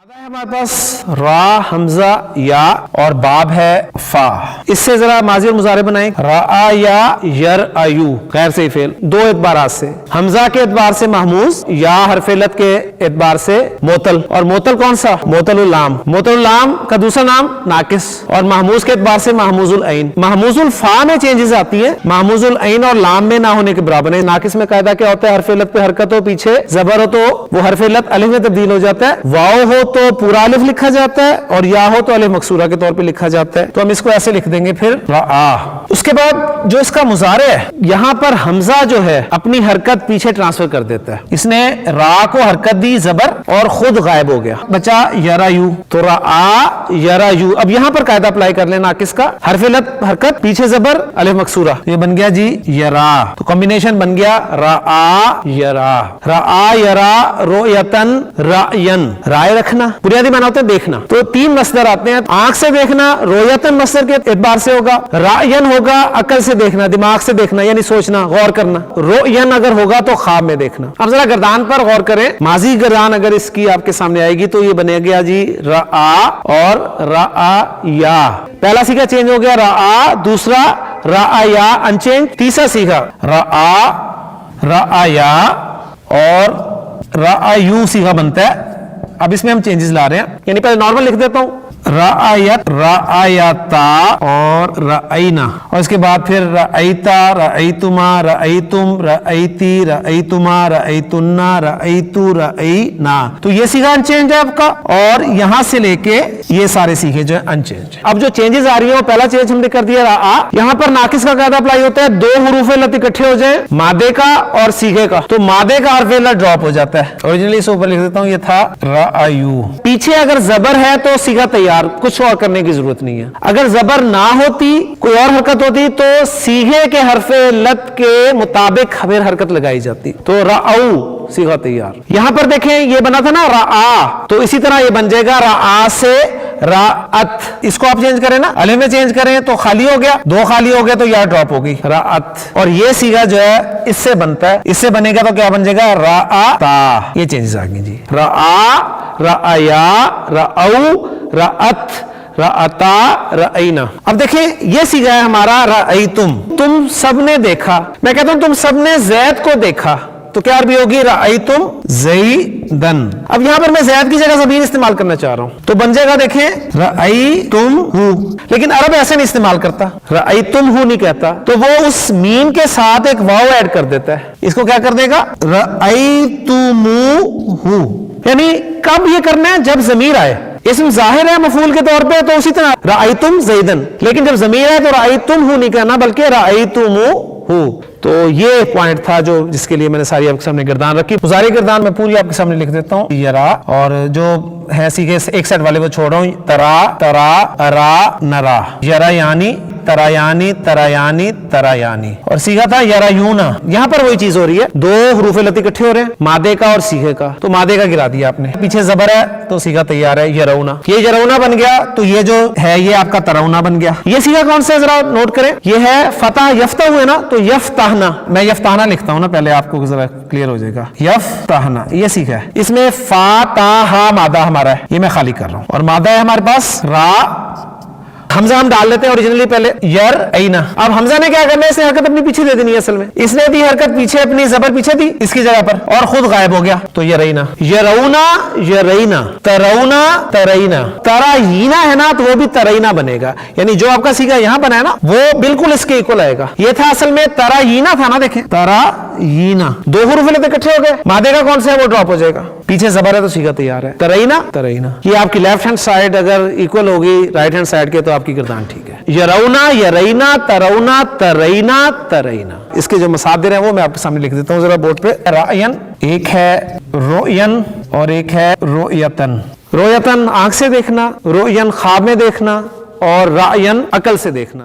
ہے ہمارے پاس را حمزہ یا اور باب ہے فا. اس سے ذرا ماضی اور مضارع بنائیں. رآ یا یرایو غیر صحیح فعل دو اعتبارات سے, حمزہ کے اعتبار سے محموز, یا حرف علت کے اعتبار سے معطل. اور معطل کون سا؟ معطل اللام. معطل اللام کا دوسرا نام ناقص, اور محموز کے اعتبار سے محموز العین. محموز الفا میں چینجز آتی ہیں, محموز العین اور لام میں نہ ہونے کے برابر ہے. ناقص میں قاعدہ کیا ہوتا ہے؟ حرف علت پہ حرکت ہو, پیچھے زبر ہو تو وہ حرف علت الف میں تبدیل ہو جاتا ہے, واو ہو تو پورا الف لکھا جاتا ہے, اور یا ہو تو الف مکسورہ کے طور پہ لکھا جاتا ہے. تو ہم اس کو ایسے لکھ دیں گے پھر رآ. اس کے بعد جو اس کا مضارع ہے, یہاں پر حمزہ جو ہے اپنی حرکت پیچھے ٹرانسفر کر دیتا ہے. اس نے را کو حرکت دی زبر اور خود غائب ہو گیا, بچا یرایو. تو رآ یرایو. اب یہاں پر قاعدہ اپلائی کر لینا کس کا؟ حرف علت حرکت پیچھے زبر الف مکسورہ, یہ بن گیا جی یرا. تو کمبینیشن بن گیا رآ یرا. رآ یرا رؤیتن رأین. رائے رکھنا بنیادی معنی ہوتا ہے دیکھنا. تو تین مصدر آتے ہیں, آنکھ سے دیکھنا رؤیتن مصدر کے اعتبار سے ہوگا, رأین ہوگا عقل سے دیکھنا دماغ سے دیکھنا یعنی سوچنا غور کرنا, رؤین اگر ہوگا تو خواب میں دیکھنا. اب ذرا گردان پر غور کریں, ماضی گردان اگر اس کی آپ کے سامنے آئے گی تو یہ بنے گیا جی رآ اور رآیا. پہلا سیگا چینج ہو گیا رآ, دوسرا رآیا انچینج, تیسرا سیگا رآ رآیا اور رآیو سیگا بنتا ہے. اب اس میں ہم چینجز لا رہے ہیں, یعنی پہلے نارمل لکھ دیتا ہوں رآیت رآیتا اور رآینا, اور اس کے بعد پھر رآیتا رآیتما رآیتم رآیتی رآیتما رآیتنا رآیتو رآینا. تو یہ سیگا انچینج ہے آپ کا, اور یہاں سے لے کے یہ سارے سیگے جو ہیں انچینج. اب جو چینجز آ رہی ہیں وہ پہلا چینج ہم نے کر دیا رآ. یہاں پر ناقص کا قاعدہ اپلائی ہوتا ہے, دو حروف علت اکٹھے ہو جائیں مادے کا اور سیگے کا تو مادے کا حرف علت ڈراپ ہو جاتا ہے. اوریجنلی اس اوپر لکھ دیتا ہوں, یہ تھا رآیو. پیچھے اگر زبر ہے تو سیگا تیار, کچھ اور کرنے کی ضرورت نہیں ہے. اگر زبر نہ ہوتی کوئی اور حرکت ہوتی تو سیغے کے حرف علت کے مطابق ہمیں حرکت لگائی جاتی. تو رآو سیغہ تیار. یہاں پر دیکھیں یہ بنا تھا نا رآ, تو اسی طرح یہ بن جائے گا رآ سے رات. اس کو آپ چینج کریں نا, الف میں چینج کریں تو خالی ہو گیا, دو خالی ہو گیا تو یا ڈراپ ہوگی رات. اور یہ سیغہ جو ہے اس سے بنتا ہے, اس سے بنے گا تو کیا بن جائے گا رآتا. یہ چینجز آ گئی جی, رآ رآیا رآو رأت رأتا رأینا. اب دیکھیں یہ سیگا ہے ہمارا رأیتم, تم سب نے دیکھا. میں کہتا ہوں تم سب نے زید کو دیکھا, تو کیا عربی ہوگی رأیتم زیدن. اب یہاں پر میں زید کی جگہ ضمیر استعمال کرنا چاہ رہا ہوں تو بن جائے گا دیکھیں رأیتم ہو, لیکن عرب ایسے نہیں استعمال کرتا, رأیتم ہو نہیں کہتا, تو وہ اس میم کے ساتھ ایک واو ایڈ کر دیتا ہے. اس کو کیا کر دے گا رأیتمو ہو. یعنی کب یہ کرنا ہے؟ جب ضمیر آئے. اسم ظاہر ہے مفعول کے طور پہ تو اسی طرح رأیتم زیدن, لیکن جب ضمیر ہے تو رأیتم ہو نہیں کہنا بلکہ رأیتمو ہو. تو یہ پوائنٹ تھا جو جس کے لیے میں نے ساری آپ کے سامنے گردان رکھی. مضارع گردان میں پوری آپ کے سامنے لکھ دیتا ہوں یرا, اور جو ہے سیکھے ایک سیٹ والے وہ چھوڑ رہا ہوں. ترا ترا ارا نرا, یرا یعنی ترا یعنی ترا یعنی ترا یعنی, اور سیکھا تھا یرایونا. یہاں پر وہی چیز ہو رہی ہے, دو حروف علت اکٹھے ہو رہے ہیں مادے کا اور سیغے کا, تو مادے کا گرا دیا آپ نے, پیچھے زبر ہے تو سیغہ تیار ہے یرونا. یہ یرونا بن گیا, تو یہ جو ہے یہ آپ کا ترونا بن گیا. یہ سیغہ کون سے ذرا نوٹ کریں, یہ ہے فتح یفتح ہوئے نا, تو یفتحنا, میں یفتحنا لکھتا ہوں نا پہلے آپ کو ذرا کلیئر ہو جائے گا. یفتحنا یہ سیکھا ہے, اس میں فا تا ہا مادہ ہمارا ہے, یہ میں خالی کر رہا ہوں, اور مادہ ہے ہمارے پاس را. حمزہ ہم ڈال لیتے ہیں اوریجنلی پہلے یراینا. اب حمزہ نے کیا کرنا ہے, اس نے حرکت اپنی پیچھے دے دینی ہے. اصل میں اس نے دی حرکت پیچھے, اپنی زبر پیچھے دی اس کی جگہ پر, اور خود غائب ہو گیا تو یراینا. یرونا یرینا, ترونا ترینا. تراینا ہے نا تو وہ بھی ترینا بنے گا, یعنی جو آپ کا سیگا یہاں بنا ہے نا وہ بالکل اس کے ایکول آئے گا. یہ تھا اصل میں تراینا تھا نا, دیکھیں تراینا, دو حروف علت اکٹھے ہو گئے, مادے کا کون سا ہے وہ ڈراپ ہو جائے گا, پیچھے زبر ہے تو سیگا تیار ہے ترینا ترینا. یہ آپ کی لیفٹ ہینڈ سائڈ اگر ایکول ہوگی رائٹ ہینڈ سائڈ کے تو آپ کی گردان ٹھیک ہے. یرونا یرینا ترونا ترینا ترینا. اس کے جو مصادر ہیں وہ میں آپ کے سامنے لکھ دیتا ہوں ذرا بورڈ پہ. رأین ایک ہے رؤین اور ایک ہے رؤیتن. رؤیتن آنکھ سے دیکھنا, رؤین خواب میں دیکھنا, اور رأین عقل سے دیکھنا.